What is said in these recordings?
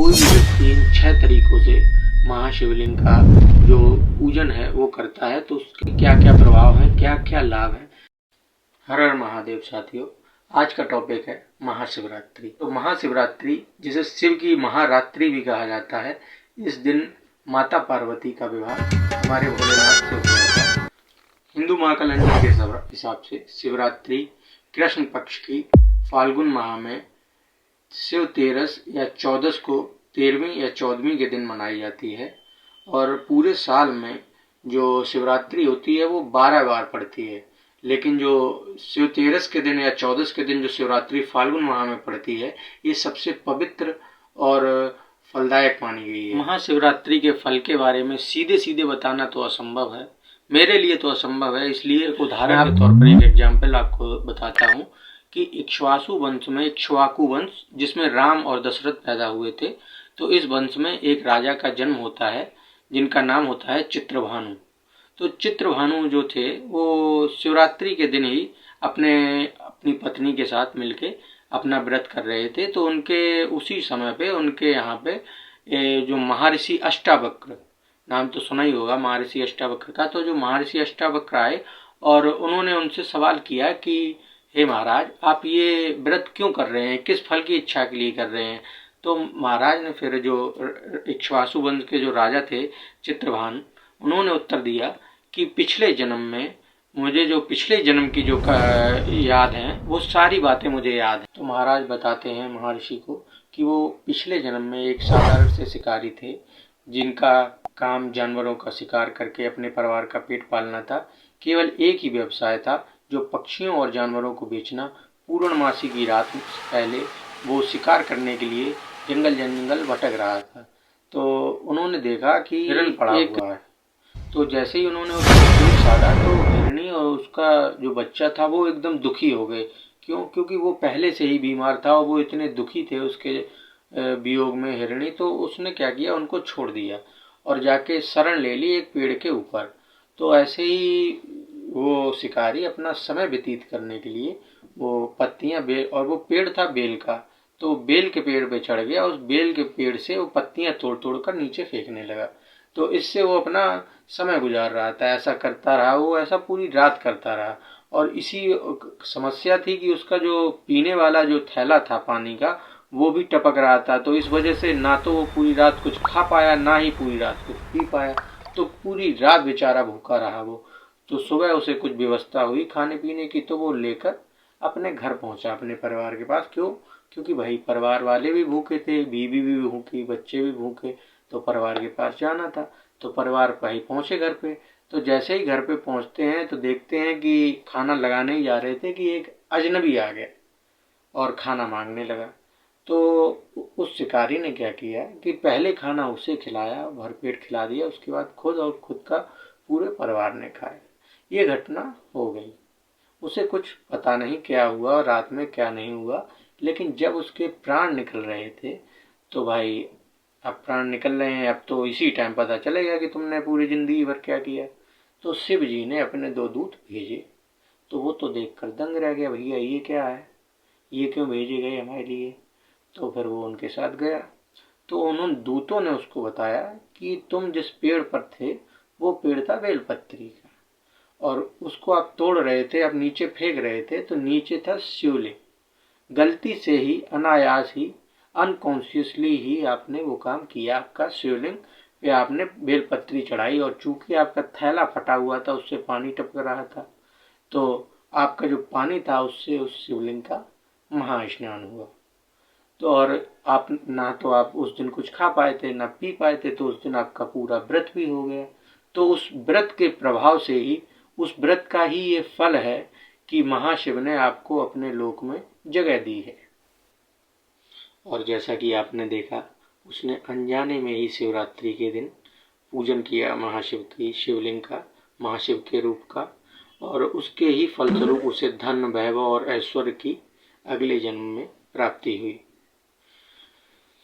कोई भी व्यक्ति इन 6 तरीकों से महाशिवलिंग का जो पूजन है वो करता है तो उसके क्या क्या प्रभाव है, क्या क्या लाभ है। हर हर महादेव साथियों, आज का टॉपिक है महाशिवरात्रि। तो महाशिवरात्रि जिसे शिव की महारात्रि भी कहा जाता है, इस दिन माता पार्वती का विवाह हमारे भोलेनाथ से हुआ था। हिंदू माह कैलेंडर के हिसाब से शिवरात्रि कृष्ण पक्ष की फाल्गुन माह में शिव तेरस या चौदस को 13वीं या 14वीं के दिन मनाई जाती है और पूरे साल में जो शिवरात्रि होती है वो 12 बार पड़ती है, लेकिन जो शिव तेरस के दिन या चौदस के दिन जो शिवरात्रि फाल्गुन माह में पड़ती है ये सबसे पवित्र और फलदायक मानी गई है। महाशिवरात्रि के फल के बारे में सीधे सीधे बताना तो असंभव है, मेरे लिए तो असंभव है, इसलिए एक उदाहरण के तौर पर एक एग्जाम्पल आपको बताता हूँ कि इक्ष्वाकु वंश में इक्ष्वाकु वंश जिसमें राम और दशरथ पैदा हुए थे, तो इस वंश में एक राजा का जन्म होता है जिनका नाम होता है चित्रभानु। तो चित्रभानु जो थे वो शिवरात्रि के दिन ही अपनी पत्नी के साथ मिलके अपना व्रत कर रहे थे। तो उनके उसी समय पे उनके यहाँ पे जो महर्षि अष्टावक्र, नाम तो सुना ही होगा महर्षि अष्टावक्र का, तो जो महर्षि अष्टावक्र आए और उन्होंने उनसे सवाल किया कि हे महाराज, आप ये व्रत क्यों कर रहे हैं, किस फल की इच्छा के लिए कर रहे हैं। तो महाराज ने फिर जो इक्ष्वाकु वंश के जो राजा थे चित्रभानु, उन्होंने उत्तर दिया कि पिछले जन्म में मुझे जो पिछले जन्म की जो याद है वो सारी बातें मुझे याद है। तो महाराज बताते हैं महर्षि को कि वो पिछले जन्म में एक साधारण से शिकारी थे जिनका काम जानवरों का शिकार करके अपने परिवार का पेट पालना था। केवल एक ही व्यवसाय था जो पक्षियों और जानवरों को बेचना। पूर्णमासी की रात से पहले वो शिकार करने के लिए जंगल जंगल भटक रहा था। तो उन्होंने देखा कि हिरण पड़ा हुआ है, तो जैसे ही उन्होंने उसको छाड़ा तो हिरनी और उसका जो बच्चा था वो एकदम दुखी हो गए। क्योंकि वो पहले से ही बीमार था और वो इतने दुखी थे उसके वियोग में हिरनी। तो उसने क्या किया, उनको छोड़ दिया और जाके शरण ले ली एक पेड़ के ऊपर। तो ऐसे ही वो शिकारी अपना समय व्यतीत करने के लिए वो पत्तियां बेल, और वो पेड़ था बेल का, तो बेल के पेड़ पे चढ़ गया। उस बेल के पेड़ से वो पत्तियां तोड़ तोड़ कर नीचे फेंकने लगा। तो इससे वो अपना समय गुजार रहा था। ऐसा करता रहा वो, ऐसा पूरी रात करता रहा। और इसी समस्या थी कि उसका जो पीने वाला जो थैला था पानी का वो भी टपक रहा था। तो इस वजह से ना तो वो पूरी रात कुछ खा पाया, ना ही पूरी रात कुछ पी पाया। तो पूरी रात बेचारा भूखा रहा वो। तो सुबह उसे कुछ व्यवस्था हुई खाने पीने की, तो वो लेकर अपने घर पहुंचा, अपने परिवार के पास। क्योंकि भाई परिवार वाले भी भूखे थे, बीवी भी भूखी, बच्चे भी भूखे, तो परिवार के पास जाना था। तो परिवार भाई पहुंचे घर पे। तो जैसे ही घर पे पहुंचते हैं तो देखते हैं कि खाना लगाने ही जा रहे थे कि एक अजनबी आ गया और खाना मांगने लगा। तो उस शिकारी ने क्या किया कि पहले खाना उसे खिलाया, भरपेट खिला दिया, उसके बाद खुद का पूरे परिवार ने खाया। ये घटना हो गई। उसे कुछ पता नहीं क्या हुआ, रात में क्या नहीं हुआ, लेकिन जब उसके प्राण निकल रहे थे तो भाई अब प्राण निकल रहे हैं, अब तो इसी टाइम पता चलेगा कि तुमने पूरी जिंदगी भर क्या किया। तो शिव जी ने अपने 2 दूत भेजे। तो वो तो देखकर दंग रह गया, भैया ये क्या है, ये क्यों भेजे गए हमारे लिए। तो फिर वो उनके साथ गया। तो उन्होंने दूतों ने उसको बताया कि तुम जिस पेड़ पर थे वो पेड़ था बेलपत्री का, और उसको आप तोड़ रहे थे, आप नीचे फेंक रहे थे, तो नीचे था शिवलिंग। गलती से ही, अनायास ही, अनकॉन्शियसली ही आपने वो काम किया। आपका शिवलिंग पे आपने बेलपत्री चढ़ाई और चूंकि आपका थैला फटा हुआ था, उससे पानी टपक रहा था, तो आपका जो पानी था उससे उस शिवलिंग का महास्नान हुआ। तो और आप उस दिन कुछ खा पाए थे ना पी पाए थे, तो उस दिन आपका पूरा व्रत भी हो गया। तो उस व्रत के प्रभाव से ही, उस व्रत का ही ये फल है कि महाशिव ने आपको अपने लोक में जगह दी है। और जैसा कि आपने देखा, उसने अनजाने में ही शिवरात्रि के दिन पूजन किया महाशिव की, शिवलिंग का, महाशिव के रूप का, और उसके ही फलस्वरूप उसे धन, वैभव और ऐश्वर्य की अगले जन्म में प्राप्ति हुई।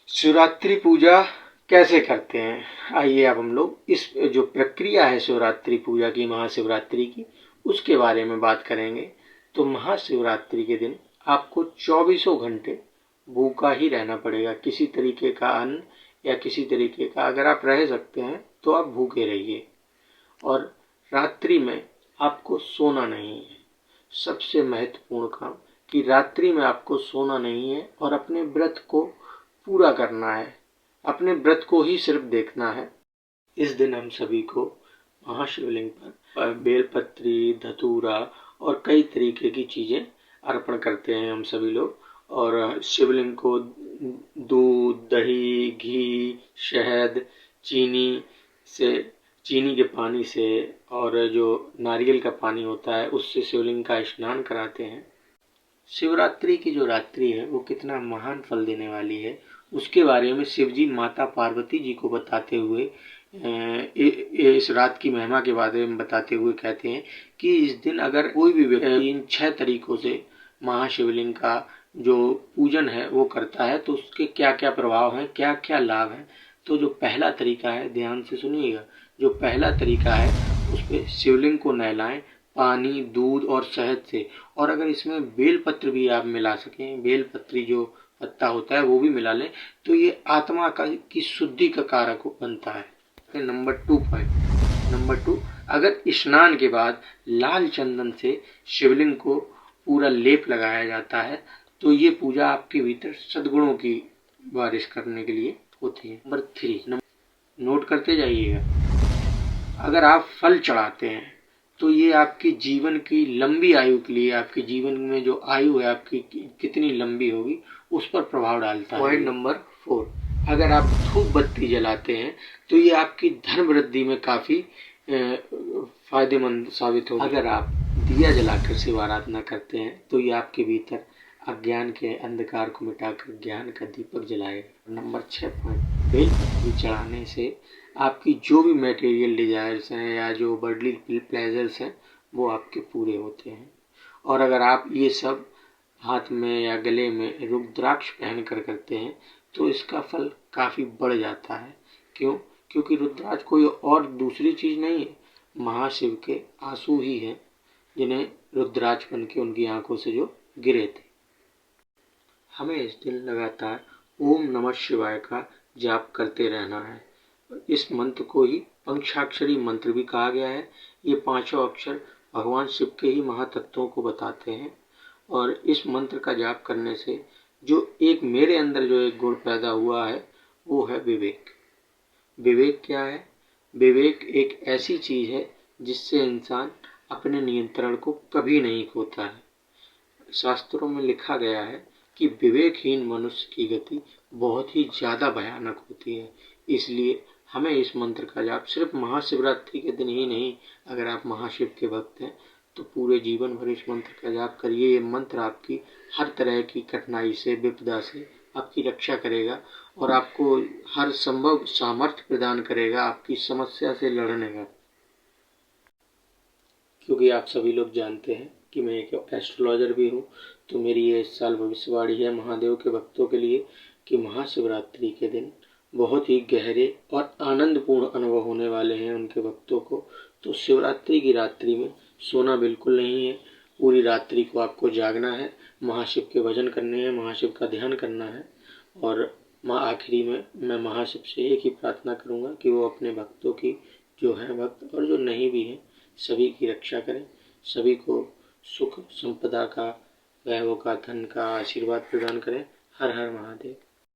शिवरात्रि पूजा कैसे करते हैं, आइए अब हम लोग इस जो प्रक्रिया है शिवरात्रि पूजा की, महाशिवरात्रि की, उसके बारे में बात करेंगे। तो महाशिवरात्रि के दिन आपको 24 घंटे भूखा ही रहना पड़ेगा। किसी तरीके का अन्न या किसी तरीके का, अगर आप रह सकते हैं तो आप भूखे रहिए। और रात्रि में आपको सोना नहीं है। सबसे महत्वपूर्ण काम कि रात्रि में आपको सोना नहीं है और अपने व्रत को पूरा करना है। अपने व्रत को ही सिर्फ देखना है। इस दिन हम सभी को महाशिवलिंग पर बेलपत्री, धतूरा और कई तरीके की चीजें अर्पण करते हैं हम सभी लोग। और शिवलिंग को दूध, दही, घी, शहद, चीनी के पानी से और जो नारियल का पानी होता है उससे शिवलिंग का स्नान कराते हैं। शिवरात्रि की जो रात्रि है वो कितना महान फल देने वाली है, उसके बारे में शिव जी माता पार्वती जी को बताते हुए इस रात की महिमा के बारे में बताते हुए कहते हैं कि इस दिन अगर कोई भी व्यक्ति इन 6 तरीकों से महाशिवलिंग का जो पूजन है वो करता है तो उसके क्या क्या प्रभाव हैं, क्या क्या लाभ हैं। तो जो पहला तरीका है, ध्यान से सुनिएगा, जो पहला तरीका है उसपे शिवलिंग को नहलाएं पानी, दूध और शहद से। और अगर इसमें बेलपत्र भी आप मिला सकें, बेलपत्री जो पत्ता होता है वो भी मिला लें, तो ये आत्मा की शुद्धि का कारक बनता है। नंबर 2, अगर स्नान के बाद लाल चंदन से शिवलिंग को पूरा लेप लगाया जाता है तो ये पूजा आपके भीतर सद्गुणों की बारिश करने के लिए होती है। नंबर 3, नोट करते जाइएगा। अगर आप फल चढ़ाते हैं तो ये आपकी जीवन की लंबी आयु के लिए, आपके जीवन में जो आयु है आपकी कितनी लंबी होगी उस पर प्रभाव डालता है। पॉइंट नंबर 4, अगर आप धूप बत्ती जलाते हैं तो ये आपकी धर्म वृद्धि में काफी फायदेमंद साबित होगी। अगर आप दिया जलाकर शिव आराधना करते हैं तो ये आपके भीतर अज्ञान के अंधकार को मिटाकर ज्ञान का दीपक जलाएगा। नंबर 6 पॉइंट, बेलपत्री चढ़ाने से आपकी जो भी मटेरियल डिजायर्स हैं या जो बर्डली प्लेजर्स हैं वो आपके पूरे होते हैं। और अगर आप ये सब हाथ में या गले में रुद्राक्ष पहन कर करते हैं तो इसका फल काफ़ी बढ़ जाता है। क्यों? क्योंकि रुद्राक्ष कोई और दूसरी चीज़ नहीं है, महाशिव के आंसू ही हैं जिन्हें रुद्राक्ष बन के उनकी आंखों से जो गिरे थे। हमें इस दिन लगातार ओम नमः शिवाय का जाप करते रहना है। इस मंत्र को ही पंचाक्षरी मंत्र भी कहा गया है। ये 5 अक्षर भगवान शिव के ही महातत्वों को बताते हैं। और इस मंत्र का जाप करने से जो एक मेरे अंदर जो एक गुण पैदा हुआ है वो है विवेक। विवेक क्या है? विवेक एक ऐसी चीज है जिससे इंसान अपने नियंत्रण को कभी नहीं खोता है। शास्त्रों में लिखा गया है कि विवेकहीन मनुष्य की गति बहुत ही ज्यादा भयानक होती है। इसलिए हमें इस मंत्र का जाप सिर्फ महाशिवरात्रि के दिन ही नहीं, अगर आप महाशिव के भक्त हैं तो पूरे जीवन भर इस मंत्र का जाप करिए। ये मंत्र आपकी हर तरह की कठिनाई से, विपदा से आपकी रक्षा करेगा और आपको हर संभव सामर्थ्य प्रदान करेगा आपकी समस्या से लड़ने का। क्योंकि आप सभी लोग जानते हैं कि मैं एक एस्ट्रोलॉजर भी हूँ, तो मेरी ये इस साल भविष्यवाणी है महादेव के भक्तों के लिए कि महाशिवरात्रि के दिन बहुत ही गहरे और आनंदपूर्ण अनुभव होने वाले हैं उनके भक्तों को। तो शिवरात्रि की रात्रि में सोना बिल्कुल नहीं है। पूरी रात्रि को आपको जागना है, महाशिव के भजन करने हैं, महाशिव का ध्यान करना है। और आखिरी में मैं महाशिव से एक ही प्रार्थना करूँगा कि वो अपने भक्तों की, जो हैं भक्त और जो नहीं भी हैं, सभी की रक्षा करें, सभी को सुख संपदा का, वैभव का, धन का आशीर्वाद प्रदान करें। हर हर महादेव।